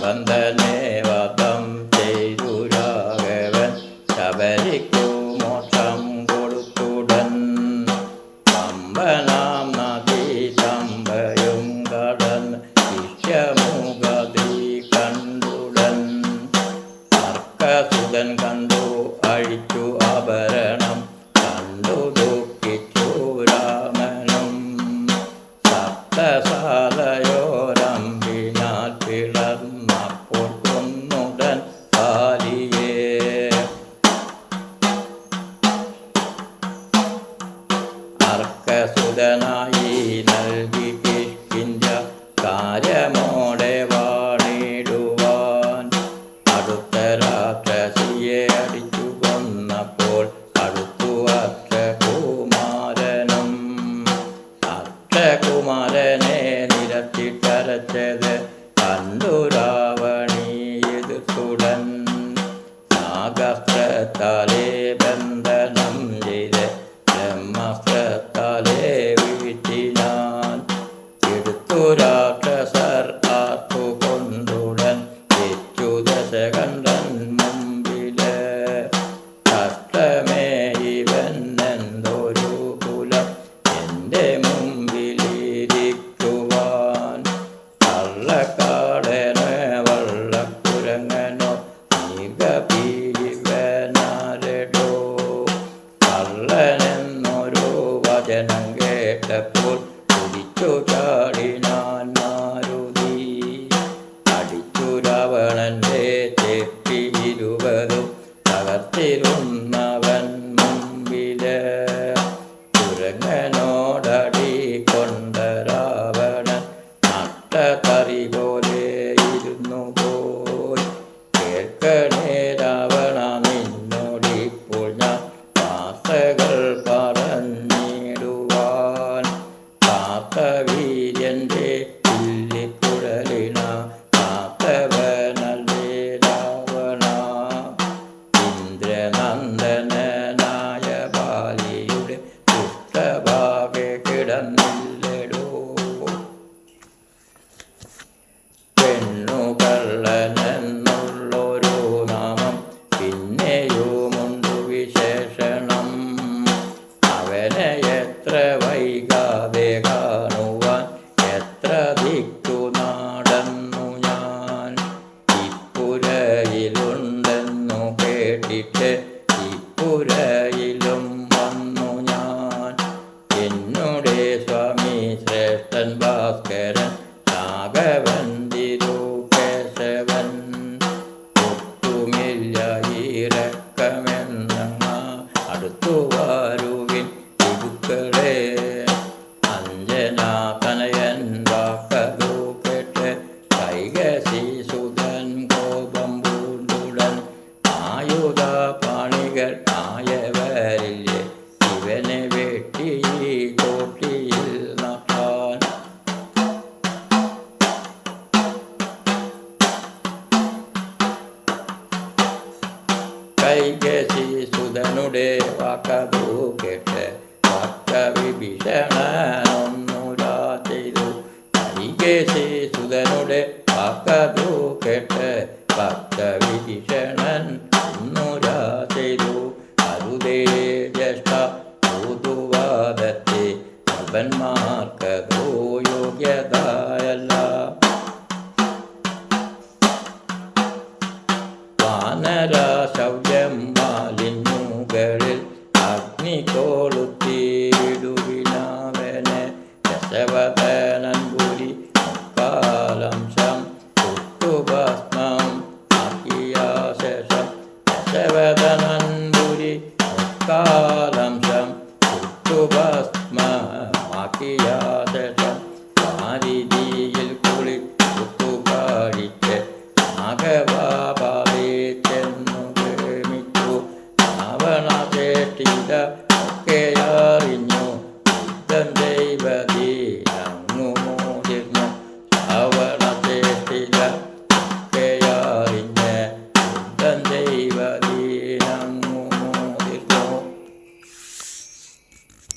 കന്ദനെ വധം ചെയ്തു രാഘവൻ ശബരിക്കു മോക്ഷം കൊടുത്തുടൻ. പമ്പനാം നദി തമ്പയും കടന്ന് ശിഷ്യമുഖതി കണ്ടുടൻ. തർക്കസുതൻ കണ്ടു അഴിച്ചു ആഭരണം കണ്ടു ദുഃഖിച്ചു രാമനും. സപ്തസാലയോരമ്പിനാൽ പിളർന്നപ്പോൾ കൊന്നുടൻ ബാലിയെ. അർക്കസുതനായി നൽകി കിഷ്കിന്ധ്യ കാര്യമോടെ വാണിടുവാൻ. അടുത്ത രാക്ഷസിയെ അടിച്ചു കൊന്നപ്പോൾ അടുത്തു അക്ഷകുമാരനും. അക്ഷകുമാരനെ നിരത്തിട്ടരച്ചത് കണ്ടു രാവണി എതിർത്തുടൻ. നാഗാസ്ത്രത്താലെ ബന്ധനം ചെയ്ത് ബ്രഹ്മാസ്ത്രത്താലെ വീഴ്ത്തിനാൻ. എടുത്തു രാക്ഷസർ ആർത്തു കൊണ്ടുടൻ തെറ്റു ദശകണ്ഠൻ മുമ്പില്. കഷ്ടമേ ഇവൻ എന്തൊരു കുലം എൻ്റെ മുമ്പിലിരിക്കുവാൻ. കള്ളക്കാടനോ വള്ളക്കുരങ്ങനോ നീകപീവനാരടോ. കള്ളനെന്നൊരു വചനം കേട്ടപ്പോൾ കുതിച്ചു ചാടിനാൻ മാരുതി. അടിച്ചു രാവണന്റെ ചെപ്പി 20 തകർത്തിരുന്നവൻ മുമ്പില്. കുരങ്ങനോടടി കൊണ്ട രാവണൻ നട്ടകറി പോലെ ഇരുന്നു പോയി. കേൾക്കണേ രാവണ നിന്നോടിപ്പോൾ ഞാൻ വാർത്തകൾ പറഞ്ഞിടുവാൻ. കാത്തവീര്യന്റെ പുല്ലിക്കുഴലിന കാത്തവനല്ലേ രാവണ. ഇന്ദ്രനന്ദനായ ബാലിയുടെ പുഷ്ടഭാഗെ കിടന്നില്ലടോ. പെണ്ണുകള്ളനെന്നുള്ളൊരു നാമം പിന്നെയുമുണ്ടു വിശേഷണം. അവനെ എത്ര വൈകാതെ കാണുവാൻ എത്ര ദിക്കു നാടന്നു ഞാൻ. ഇപ്പുരയിലുണ്ടെന്നു കേട്ടിട്ട് ഇപ്പുരയിലും വന്നു ഞാൻ. എന്നുടെ സ്വാമി ശ്രേഷ്ഠൻ ഭാസ്കരൻ രാഘവൻ തിരുകേശവൻ. ഒട്ടുമില്ല ഇറക്കമെന്നങ്ങ അടുത്തു വരുവിൻ പിതുക്കളെ. അഞ്ജനാതനയൻ വാക്കതു കേട്ട് കൈകശിസുതൻ കോപം പൂണ്ടുടൻ. ആയുധ പാണികൾ ആയവരില്ലേ ഇവനെ വെട്ടി കോട്ടിയിൽ നട്ടാൻ. കൈകശിസുതനുടെ വാക്കതു കേട്ട് ഭക്തവിഭീഷണനൊന്നുരാ ചെയ്തു. കൈകശിസുതനുടെ വാക്കതു കേട്ട് ഭക്തവിഭീഷണൻ ഒന്നുരാ ചെയ്തു. അരുതേ ജ്യേഷ്ഠ ഭൂതുവാദത്തെ നവന്മാർക്കതോ യോഗ്യതയല്ല. വാനര ശൗര്യ